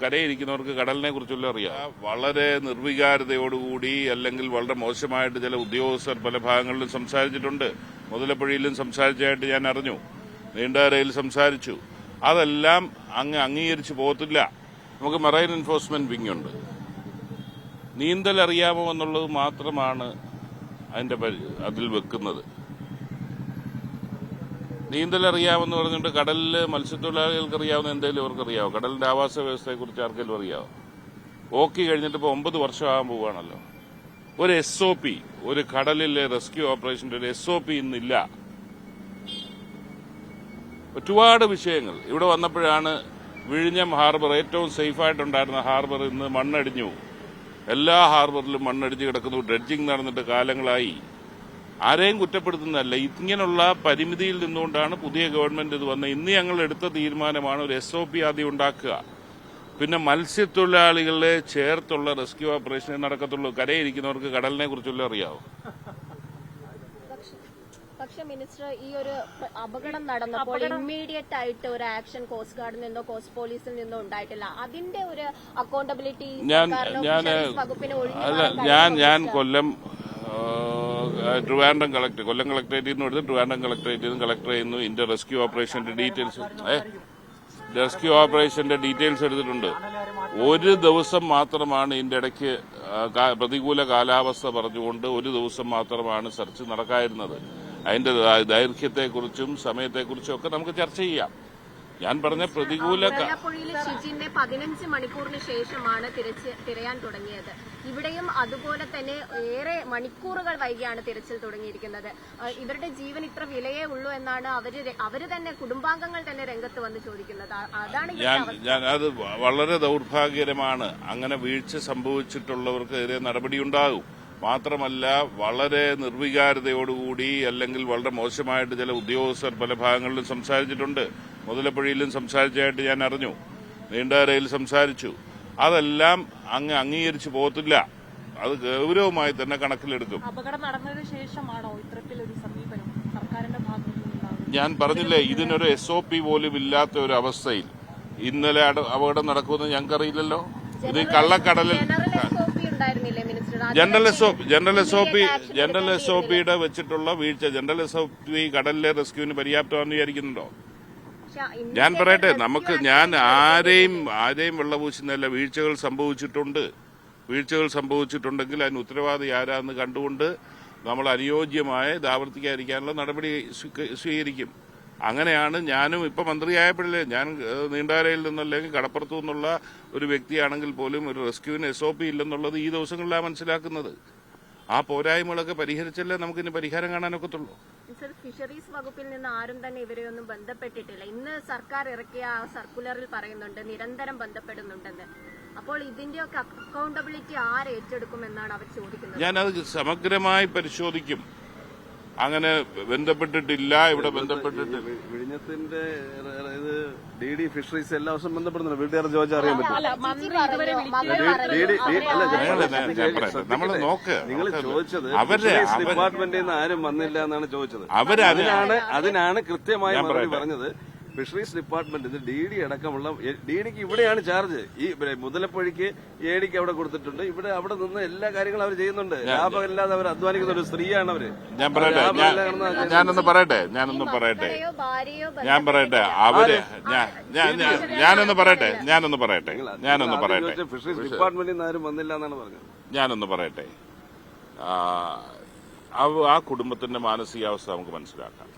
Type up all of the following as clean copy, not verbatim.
കരയിരിക്കുന്നവർക്ക് കടലിനെ കുറിച്ചുള്ള അറിയാം. വളരെ നിർവികാരതയോടുകൂടി അല്ലെങ്കിൽ വളരെ മോശമായിട്ട് ചില ഉദ്യോഗസ്ഥർ പല ഭാഗങ്ങളിലും സംസാരിച്ചിട്ടുണ്ട്. മുതലപ്പുഴയിലും സംസാരിച്ചതായിട്ട് ഞാൻ അറിഞ്ഞു, നീണ്ടകരയിൽ സംസാരിച്ചു. അതെല്ലാം അംഗീകരിച്ചു പോകത്തില്ല. നമുക്ക് മറൈൻ എൻഫോഴ്സ്മെന്റ് വിങ് ഉണ്ട്. നീന്തൽ അറിയാമോ എന്നുള്ളത് മാത്രമാണ് അതിൽ വെക്കുന്നത്. നീന്തൽ അറിയാമെന്ന് പറഞ്ഞിട്ട് കടലിൽ മത്സ്യത്തൊഴിലാളികൾക്ക് അറിയാവുന്ന എന്തെങ്കിലും അവർക്ക് അറിയാവോ? കടലിന്റെ ആവാസ വ്യവസ്ഥയെക്കുറിച്ച് ആർക്കെങ്കിലും അറിയാവോ? ഓക്കി കഴിഞ്ഞിട്ട് ഇപ്പോൾ 9 വർഷമാകാൻ പോവുകയാണല്ലോ. ഒരു SOP, ഒരു കടലിലെ റെസ്ക്യൂ ഓപ്പറേഷന്റെ ഒരു SOP ഇന്നില്ല. ഒരുപാട് വിഷയങ്ങൾ ഇവിടെ വന്നപ്പോഴാണ് വിഴിഞ്ഞം ഹാർബർ ഏറ്റവും സേഫായിട്ടുണ്ടായിരുന്ന ഹാർബർ ഇന്ന് മണ്ണടിഞ്ഞു. എല്ലാ ഹാർബറിലും മണ്ണടിച്ച് കിടക്കുന്നു. ഡ്രഡ്ജിങ് നടന്നിട്ട് കാലങ്ങളായി. ആരെയും കുറ്റപ്പെടുത്തുന്നതല്ല, ഇങ്ങനെയുള്ള പരിമിതിയിൽ നിന്നുകൊണ്ടാണ് പുതിയ ഗവൺമെന്റ് ഇത് വന്നത്. ഇന്ന് ഞങ്ങൾ എടുത്ത തീരുമാനമാണ് ഒരു SOP ആദ്യം ഉണ്ടാക്കുക, പിന്നെ മത്സ്യത്തൊഴിലാളികളെ ചേർത്തുള്ള റെസ്ക്യൂ ഓപ്പറേഷനെ നടക്കത്തുള്ളൂ. കരയിരിക്കുന്നവർക്ക് കടലിനെ കുറിച്ചുള്ള അറിയാവോ? പക്ഷെ മിനിസ്റ്റർ, ഈ ഒരു അപകടം നടന്നപ്പോൾ ഇമ്മീഡിയറ്റ് ആയിട്ട് ഒരു ആക്ഷൻ കോസ്റ്റ് ഗാർഡിൽ നിന്നോ കോസ്റ്റ് പോലീസിൽ നിന്നോ ഉണ്ടായിട്ടില്ല. അതിന്റെ ഒരു അക്കൗണ്ടബിലിറ്റി ഞാൻ കൊല്ലം ട്രിവാൻഡ്രം കൊല്ലം കളക്ടറേറ്റിൽ നിന്ന് എടുത്ത് ട്രിവാൻഡ്രം കളക്ടറേറ്റിൽ നിന്ന് കളക്ടർ ചെയ്യുന്നു. ഇതിന്റെ റെസ്ക്യൂ ഓപ്പറേഷന്റെ ഡീറ്റെയിൽസ് എടുത്തിട്ടുണ്ട്. ഒരു ദിവസം മാത്രമാണ് ഇതിന്റെ ഇടയ്ക്ക് പ്രതികൂല കാലാവസ്ഥ പറഞ്ഞുകൊണ്ട് ഒരു ദിവസം മാത്രമാണ് സെർച്ച് നടക്കാതിരുന്നത്. അതിന്റെ ദൈർഘ്യത്തെക്കുറിച്ചും സമയത്തെക്കുറിച്ചും ഒക്കെ നമുക്ക് ചർച്ച ചെയ്യാം. ഞാൻ പറഞ്ഞ പ്രതികൂല 15 മണിക്കൂറിന് ശേഷമാണ് തിരയാൻ തുടങ്ങിയത്. ഇവിടെയും അതുപോലെ തന്നെ ഏറെ മണിക്കൂറുകൾ വൈകിയാണ് തിരച്ചിൽ തുടങ്ങിയിരിക്കുന്നത്. ഇവരുടെ ജീവൻ ഇത്ര വിലയേ ഉള്ളൂ എന്നാണ് അവര് തന്നെ, കുടുംബാംഗങ്ങൾ തന്നെ രംഗത്ത് വന്ന് ചോദിക്കുന്നത്. അതാണ് അത് വളരെ ദൗർഭാഗ്യകരമാണ്. അങ്ങനെ വീഴ്ച സംഭവിച്ചിട്ടുള്ളവർക്കെതിരെ നടപടിയുണ്ടാകും. മാത്രമല്ല, വളരെ നിർവികാരതയോടുകൂടി അല്ലെങ്കിൽ വളരെ മോശമായിട്ട് ചില ഉദ്യോഗസ്ഥർ പല ഭാഗങ്ങളിലും സംസാരിച്ചിട്ടുണ്ട്. മുതലപ്പുഴയിലും സംസാരിച്ചതായിട്ട് ഞാൻ അറിഞ്ഞു, നീണ്ടകരയിൽ സംസാരിച്ചു. അതെല്ലാം അംഗീകരിച്ചു പോകത്തില്ല. അത് ഗൗരവമായി തന്നെ കണക്കിലെടുക്കും. അപകടം നടന്നതിന് ശേഷമാണോ ഇത്തരത്തിലൊരു സമീപനം സർക്കാരിന്റെ ഭാഗത്തുനിന്നുണ്ടാകുന്നത്? ഞാൻ പറഞ്ഞില്ലേ, ഇതിനൊരു SOP പോലും ഇല്ലാത്ത ഒരു അവസ്ഥയിൽ ഇന്നലെ അപകടം നടക്കുമെന്ന് ഞങ്ങൾക്കറിയില്ലല്ലോ. ഇത് കള്ളക്കടലിൽ ജനറൽ SOPയുടെ വെച്ചിട്ടുള്ള വീഴ്ച, ജനറൽ SOP കടലിലെ റെസ്ക്യൂവിന് പര്യാപ്തമാണെന്ന് വിചാരിക്കുന്നുണ്ടോ? ഞാൻ പറയട്ടെ, ഞാൻ ആരെയും വെള്ളപൂശുന്നതല്ല. വീഴ്ചകൾ സംഭവിച്ചിട്ടുണ്ടെങ്കിൽ അതിന് ഉത്തരവാദി ആരാന്ന് കണ്ടുകൊണ്ട് നമ്മൾ അനുയോജ്യമായ ഇത് ആവർത്തിക്കാതിരിക്കാനുള്ള നടപടി സ്വീകരിക്കും. അങ്ങനെയാണ് ഞാനും ഇപ്പൊ മന്ത്രിയായപ്പോഴല്ലേ, ഞാൻ നീണ്ടകരയിൽ നിന്നല്ലെങ്കിൽ കടപ്പുറത്തു നിന്നുള്ള ഒരു വ്യക്തിയാണെങ്കിൽ പോലും ഒരു റെസ്ക്യൂവിന് SOP ഇല്ലെന്നുള്ളത് ഈ ദിവസങ്ങളിലാണ് മനസ്സിലാക്കുന്നത്. ആ പോരായ്മകളൊക്കെ പരിഹരിച്ചല്ലേ നമുക്കിനി പരിഹാരം കാണാനൊക്കത്തുള്ളൂ. ഫിഷറീസ് വകുപ്പിൽ നിന്ന് ആരും തന്നെ ഇവരെയൊന്നും ബന്ധപ്പെട്ടിട്ടില്ല. ഇന്ന് സർക്കാർ ഇറക്കിയ സർക്കുലറിൽ പറയുന്നുണ്ട് നിരന്തരം ബന്ധപ്പെടുന്നുണ്ടെന്ന്. അപ്പോൾ ഇതിന്റെയൊക്കെ അക്കൗണ്ടബിലിറ്റി ആര് ഏറ്റെടുക്കുമെന്നാണ് അവർ ചോദിക്കുന്നത്. ഞാനത് സമഗ്രമായി പരിശോധിക്കും. അങ്ങനെ ബന്ധപ്പെട്ടിട്ടില്ല, ഇവിടെ ബന്ധപ്പെട്ടിട്ടില്ല. വിഴിഞ്ഞത്തിന്റെ ഇത് DD ഫിഷറീസ് എല്ലാ വർഷവും ബന്ധപ്പെടുന്നുണ്ട്. വീട്ടുകാർ ചോദിച്ചാൽ അറിയാൻ പറ്റും. നമ്മൾ നോക്ക്, നിങ്ങൾ ചോദിച്ചത് ഡിപ്പാർട്ട്മെന്റിൽ നിന്ന് ആരും വന്നില്ല എന്നാണ് ചോദിച്ചത്. അതിനാണ് കൃത്യമായി മറുപടി പറഞ്ഞത്. ഫിഷറീസ് ഡിപ്പാർട്ട്മെന്റ് ഇത് DD അടക്കമുള്ള DDക്ക് ഇവിടെയാണ് ചാർജ്. ഈ മുതലപ്പുഴയ്ക്ക് ADക്ക് അവിടെ കൊടുത്തിട്ടുണ്ട്. അവിടെ നിന്ന് എല്ലാ കാര്യങ്ങളും അവർ ചെയ്യുന്നുണ്ട്. ലാഭമില്ലാതെ അവർ അധ്വാനിക്കുന്ന ഒരു സ്ത്രീയാണ് അവര്. ഞാനൊന്ന് പറയട്ടെ ഫിഷറീസ് ഡിപ്പാർട്ട്മെന്റിൽ നിന്ന് ആരും വന്നില്ല എന്നാണ് പറഞ്ഞത്. ഞാനൊന്ന് പറയട്ടെ, ആ കുടുംബത്തിന്റെ മാനസികാവസ്ഥ നമുക്ക് മനസ്സിലാക്കാം.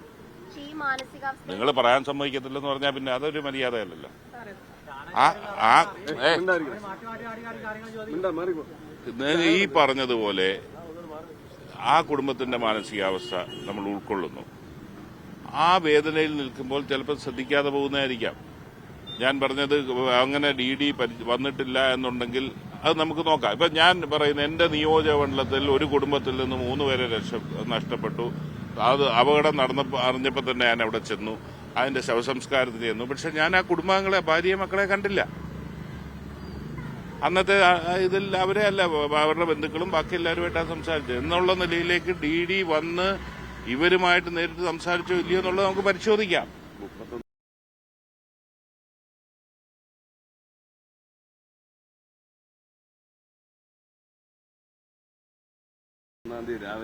നിങ്ങൾ പറയാൻ സമ്മതിക്കത്തില്ലെന്ന് പറഞ്ഞാൽ പിന്നെ അതൊരു മര്യാദയല്ലല്ലോ. ഈ പറഞ്ഞതുപോലെ ആ കുടുംബത്തിന്റെ മാനസികാവസ്ഥ നമ്മൾ ഉൾക്കൊള്ളുന്നു. ആ വേദനയിൽ നിൽക്കുമ്പോൾ ചിലപ്പോൾ ശ്രദ്ധിക്കാതെ പോകുന്നതായിരിക്കാം. ഞാൻ പറഞ്ഞത് അങ്ങനെ DD വന്നിട്ടില്ല എന്നുണ്ടെങ്കിൽ അത് നമുക്ക് നോക്കാം. ഇപ്പൊ ഞാൻ പറയുന്നത്, എന്റെ നിയോജകമണ്ഡലത്തിൽ ഒരു കുടുംബത്തിൽ നിന്ന് 3 പേരെ നഷ്ടപ്പെട്ടു. അത് അപകടം അറിഞ്ഞപ്പോൾ തന്നെ ഞാൻ അവിടെ ചെന്നു, അതിന്റെ ശവസംസ്കാരത്തിന് ചെന്നു. പക്ഷെ ഞാൻ ആ കുടുംബാംഗങ്ങളെ, ഭാര്യയെ മക്കളെ കണ്ടില്ല. അന്നത്തെ ഇതിൽ അവരെ അല്ല, അവരുടെ ബന്ധുക്കളും ബാക്കി എല്ലാവരുമായിട്ടാണ് സംസാരിച്ചത്. എന്നുള്ള നിലയിലേക്ക് DD വന്ന് ഇവരുമായിട്ട് നേരിട്ട് സംസാരിച്ചോ ഇല്ലയോ എന്നുള്ളത് നമുക്ക് പരിശോധിക്കാം. 31-ാം തീയതി രാവിലെ